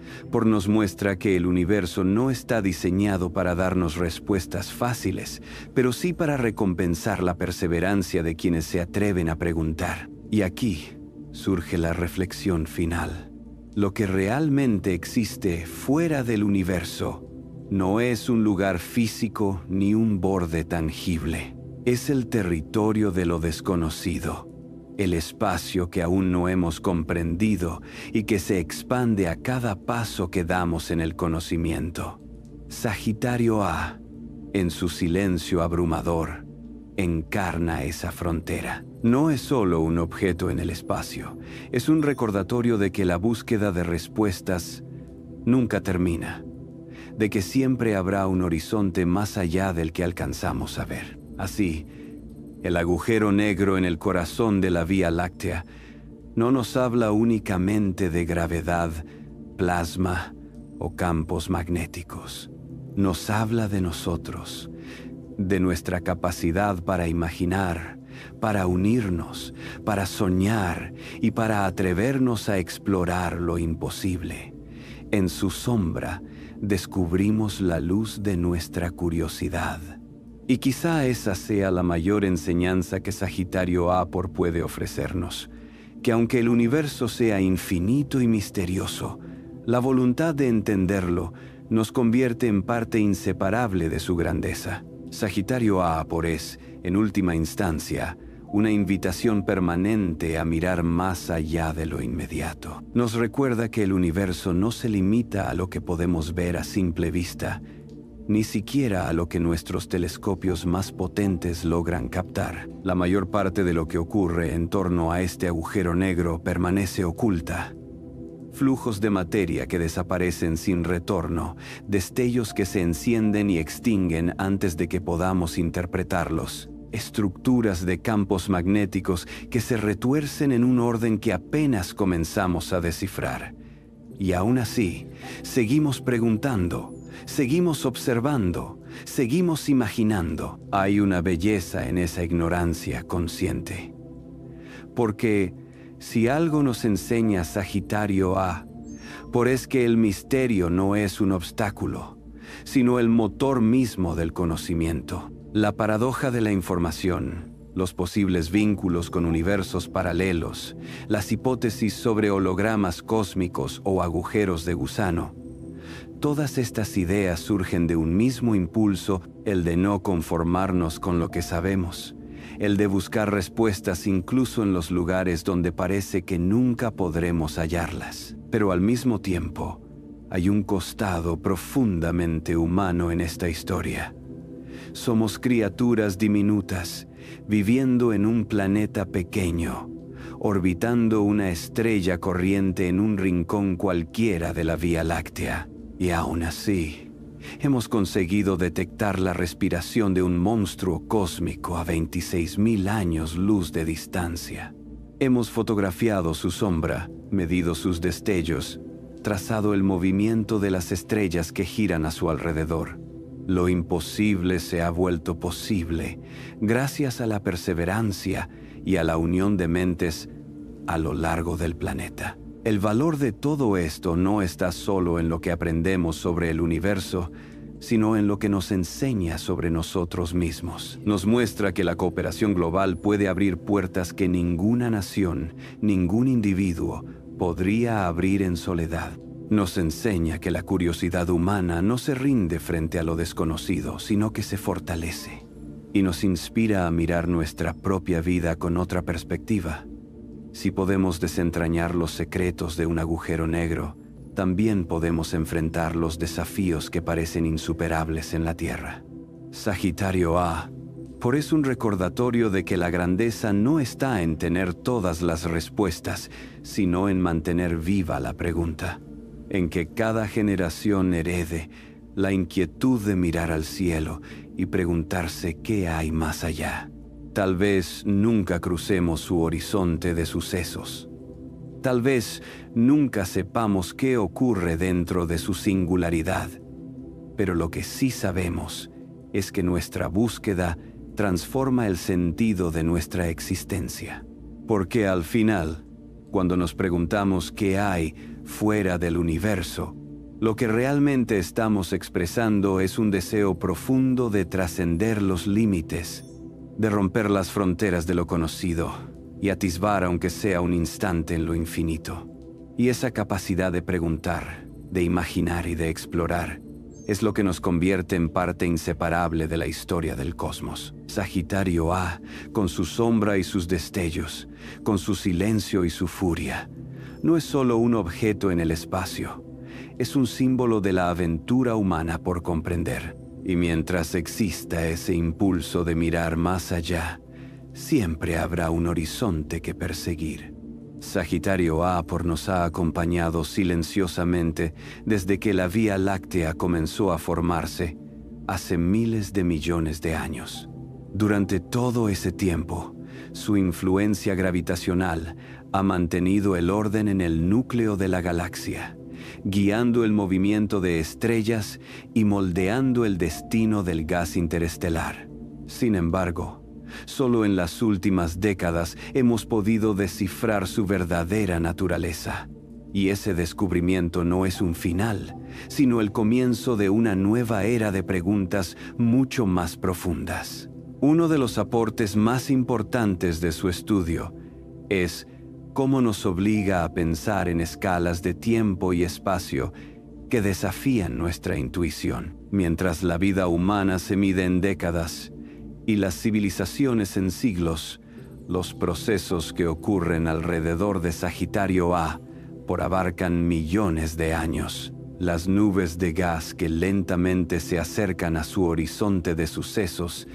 nos muestra que el universo no está diseñado para darnos respuestas fáciles, pero sí para recompensar la perseverancia de quienes se atreven a preguntar. Y aquí surge la reflexión final. Lo que realmente existe fuera del universo no es un lugar físico ni un borde tangible. Es el territorio de lo desconocido, el espacio que aún no hemos comprendido y que se expande a cada paso que damos en el conocimiento. Sagitario A, en su silencio abrumador, encarna esa frontera. No es solo un objeto en el espacio, es un recordatorio de que la búsqueda de respuestas nunca termina, de que siempre habrá un horizonte más allá del que alcanzamos a ver. Así, el agujero negro en el corazón de la Vía Láctea no nos habla únicamente de gravedad, plasma o campos magnéticos. Nos habla de nosotros, de nuestra capacidad para imaginar, para unirnos, para soñar y para atrevernos a explorar lo imposible. En su sombra descubrimos la luz de nuestra curiosidad. Y quizá esa sea la mayor enseñanza que Sagitario A puede ofrecernos, que aunque el universo sea infinito y misterioso, la voluntad de entenderlo nos convierte en parte inseparable de su grandeza. Sagitario A es, en última instancia, una invitación permanente a mirar más allá de lo inmediato. Nos recuerda que el universo no se limita a lo que podemos ver a simple vista, ni siquiera a lo que nuestros telescopios más potentes logran captar. La mayor parte de lo que ocurre en torno a este agujero negro permanece oculta. Flujos de materia que desaparecen sin retorno, destellos que se encienden y extinguen antes de que podamos interpretarlos, estructuras de campos magnéticos que se retuercen en un orden que apenas comenzamos a descifrar. Y aún así, seguimos preguntando, seguimos observando, seguimos imaginando. Hay una belleza en esa ignorancia consciente. Porque si algo nos enseña Sagitario A, es que el misterio no es un obstáculo, sino el motor mismo del conocimiento. La paradoja de la información, los posibles vínculos con universos paralelos, las hipótesis sobre hologramas cósmicos o agujeros de gusano. Todas estas ideas surgen de un mismo impulso, el de no conformarnos con lo que sabemos, el de buscar respuestas incluso en los lugares donde parece que nunca podremos hallarlas. Pero al mismo tiempo, hay un costado profundamente humano en esta historia. Somos criaturas diminutas, viviendo en un planeta pequeño, orbitando una estrella corriente en un rincón cualquiera de la Vía Láctea. Y aún así, hemos conseguido detectar la respiración de un monstruo cósmico a 26.000 años luz de distancia. Hemos fotografiado su sombra, medido sus destellos, trazado el movimiento de las estrellas que giran a su alrededor. Lo imposible se ha vuelto posible gracias a la perseverancia y a la unión de mentes a lo largo del planeta. El valor de todo esto no está solo en lo que aprendemos sobre el universo, sino en lo que nos enseña sobre nosotros mismos. Nos muestra que la cooperación global puede abrir puertas que ninguna nación, ningún individuo podría abrir en soledad. Nos enseña que la curiosidad humana no se rinde frente a lo desconocido, sino que se fortalece. Y nos inspira a mirar nuestra propia vida con otra perspectiva. Si podemos desentrañar los secretos de un agujero negro, también podemos enfrentar los desafíos que parecen insuperables en la Tierra. Sagitario A. Es un recordatorio de que la grandeza no está en tener todas las respuestas, sino en mantener viva la pregunta. En que cada generación herede la inquietud de mirar al cielo y preguntarse qué hay más allá. Tal vez nunca crucemos su horizonte de sucesos. Tal vez nunca sepamos qué ocurre dentro de su singularidad. Pero lo que sí sabemos es que nuestra búsqueda transforma el sentido de nuestra existencia. Porque al final, cuando nos preguntamos qué hay fuera del universo, lo que realmente estamos expresando es un deseo profundo de trascender los límites, de romper las fronteras de lo conocido y atisbar aunque sea un instante en lo infinito. Y esa capacidad de preguntar, de imaginar y de explorar es lo que nos convierte en parte inseparable de la historia del cosmos. Sagitario A, con su sombra y sus destellos, con su silencio y su furia, no es solo un objeto en el espacio, es un símbolo de la aventura humana por comprender. Y mientras exista ese impulso de mirar más allá, siempre habrá un horizonte que perseguir. Sagitario A nos ha acompañado silenciosamente desde que la Vía Láctea comenzó a formarse hace miles de millones de años. Durante todo ese tiempo, su influencia gravitacional ha mantenido el orden en el núcleo de la galaxia, guiando el movimiento de estrellas y moldeando el destino del gas interestelar. Sin embargo, solo en las últimas décadas hemos podido descifrar su verdadera naturaleza. Y ese descubrimiento no es un final, sino el comienzo de una nueva era de preguntas mucho más profundas. Uno de los aportes más importantes de su estudio es cómo nos obliga a pensar en escalas de tiempo y espacio que desafían nuestra intuición. Mientras la vida humana se mide en décadas y las civilizaciones en siglos, los procesos que ocurren alrededor de Sagitario A abarcan millones de años. Las nubes de gas que lentamente se acercan a su horizonte de sucesos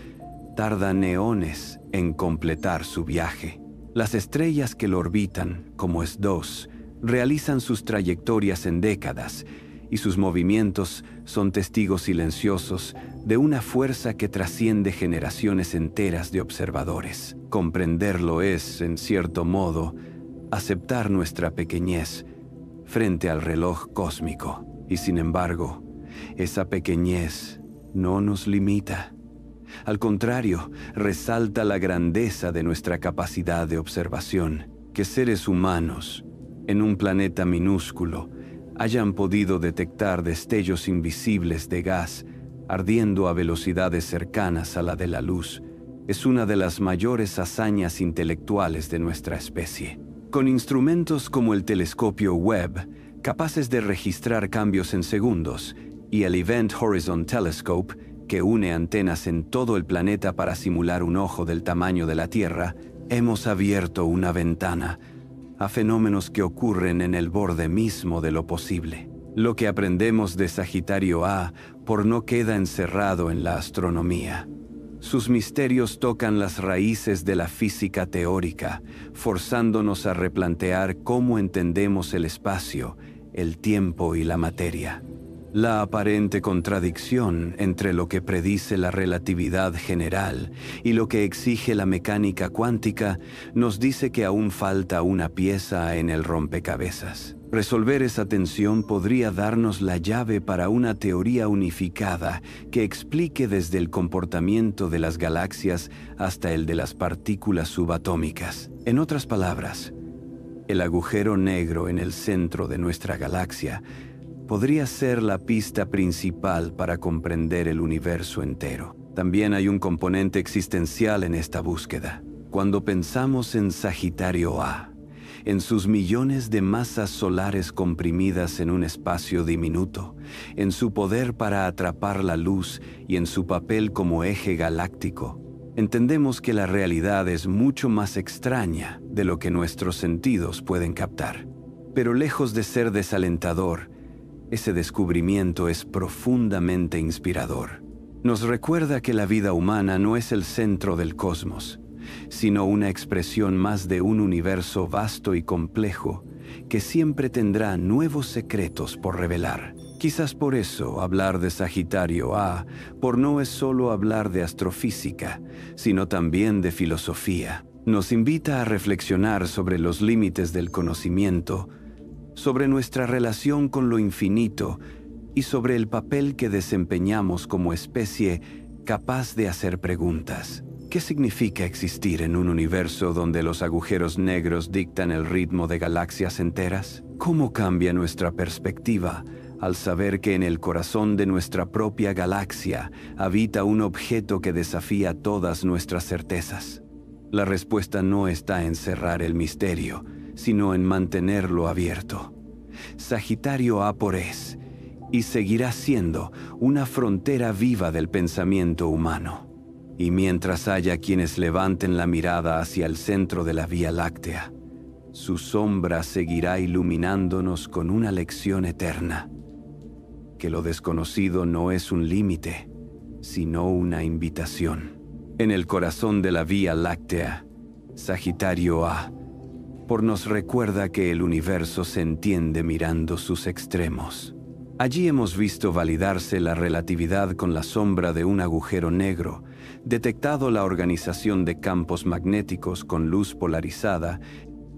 tardan eones en completar su viaje. Las estrellas que lo orbitan, como S2, realizan sus trayectorias en décadas, y sus movimientos son testigos silenciosos de una fuerza que trasciende generaciones enteras de observadores. Comprenderlo es, en cierto modo, aceptar nuestra pequeñez frente al reloj cósmico. Y sin embargo, esa pequeñez no nos limita. Al contrario, resalta la grandeza de nuestra capacidad de observación, que seres humanos, en un planeta minúsculo, hayan podido detectar destellos invisibles de gas ardiendo a velocidades cercanas a la de la luz, es una de las mayores hazañas intelectuales de nuestra especie. Con instrumentos como el telescopio Webb, capaces de registrar cambios en segundos, y el Event Horizon Telescope, que une antenas en todo el planeta para simular un ojo del tamaño de la Tierra, hemos abierto una ventana a fenómenos que ocurren en el borde mismo de lo posible. Lo que aprendemos de Sagitario A no queda encerrado en la astronomía. Sus misterios tocan las raíces de la física teórica, forzándonos a replantear cómo entendemos el espacio, el tiempo y la materia. La aparente contradicción entre lo que predice la relatividad general y lo que exige la mecánica cuántica nos dice que aún falta una pieza en el rompecabezas. Resolver esa tensión podría darnos la llave para una teoría unificada que explique desde el comportamiento de las galaxias hasta el de las partículas subatómicas. En otras palabras, el agujero negro en el centro de nuestra galaxia podría ser la pista principal para comprender el universo entero. También hay un componente existencial en esta búsqueda. Cuando pensamos en Sagitario A, en sus millones de masas solares comprimidas en un espacio diminuto, en su poder para atrapar la luz y en su papel como eje galáctico, entendemos que la realidad es mucho más extraña de lo que nuestros sentidos pueden captar. Pero lejos de ser desalentador, ese descubrimiento es profundamente inspirador. Nos recuerda que la vida humana no es el centro del cosmos, sino una expresión más de un universo vasto y complejo que siempre tendrá nuevos secretos por revelar. Quizás por eso hablar de Sagitario A no es solo hablar de astrofísica, sino también de filosofía. Nos invita a reflexionar sobre los límites del conocimiento, sobre nuestra relación con lo infinito y sobre el papel que desempeñamos como especie capaz de hacer preguntas. ¿Qué significa existir en un universo donde los agujeros negros dictan el ritmo de galaxias enteras? ¿Cómo cambia nuestra perspectiva al saber que en el corazón de nuestra propia galaxia habita un objeto que desafía todas nuestras certezas? La respuesta no está en cerrar el misterio, sino en mantenerlo abierto. Sagitario A es, y seguirá siendo, una frontera viva del pensamiento humano. Y mientras haya quienes levanten la mirada hacia el centro de la Vía Láctea, su sombra seguirá iluminándonos con una lección eterna: que lo desconocido no es un límite, sino una invitación. En el corazón de la Vía Láctea, Sagitario A nos recuerda que el universo se entiende mirando sus extremos. Allí hemos visto validarse la relatividad con la sombra de un agujero negro, detectado la organización de campos magnéticos con luz polarizada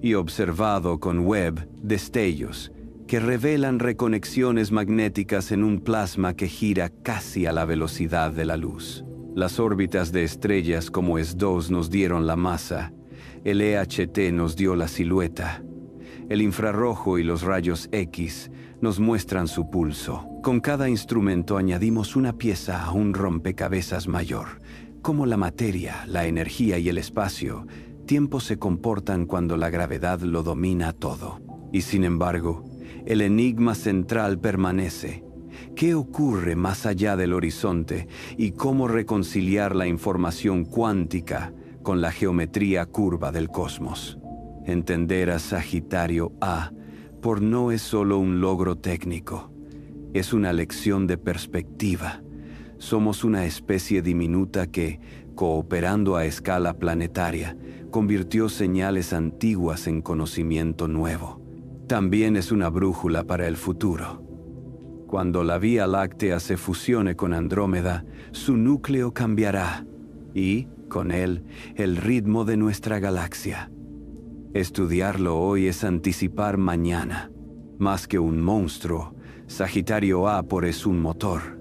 y observado con Webb destellos que revelan reconexiones magnéticas en un plasma que gira casi a la velocidad de la luz. Las órbitas de estrellas como S2 nos dieron la masa, el EHT nos dio la silueta. El infrarrojo y los rayos X nos muestran su pulso. Con cada instrumento añadimos una pieza a un rompecabezas mayor. Como la materia, la energía y el espacio, tiempo se comportan cuando la gravedad lo domina todo. Y sin embargo, el enigma central permanece. ¿Qué ocurre más allá del horizonte y cómo reconciliar la información cuántica con la geometría curva del cosmos? Entender a Sagitario A no es solo un logro técnico, es una lección de perspectiva. Somos una especie diminuta que, cooperando a escala planetaria, convirtió señales antiguas en conocimiento nuevo. También es una brújula para el futuro. Cuando la Vía Láctea se fusione con Andrómeda, su núcleo cambiará y, con él, el ritmo de nuestra galaxia. Estudiarlo hoy es anticipar mañana. Más que un monstruo, Sagitario A es un motor.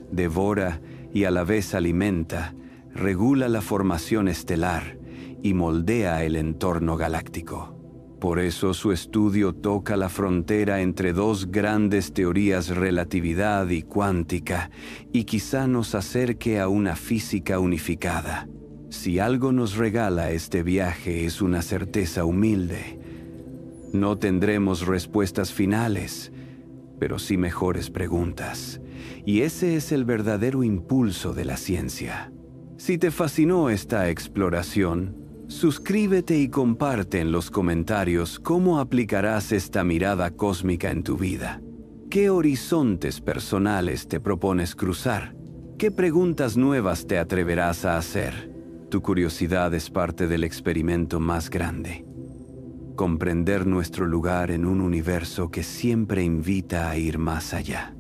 Devora y a la vez alimenta, regula la formación estelar y moldea el entorno galáctico. Por eso su estudio toca la frontera entre dos grandes teorías, relatividad y cuántica, y quizá nos acerque a una física unificada. Si algo nos regala este viaje es una certeza humilde. No tendremos respuestas finales, pero sí mejores preguntas. Y ese es el verdadero impulso de la ciencia. Si te fascinó esta exploración, suscríbete y comparte en los comentarios cómo aplicarás esta mirada cósmica en tu vida. ¿Qué horizontes personales te propones cruzar? ¿Qué preguntas nuevas te atreverás a hacer? Tu curiosidad es parte del experimento más grande. Comprender nuestro lugar en un universo que siempre invita a ir más allá.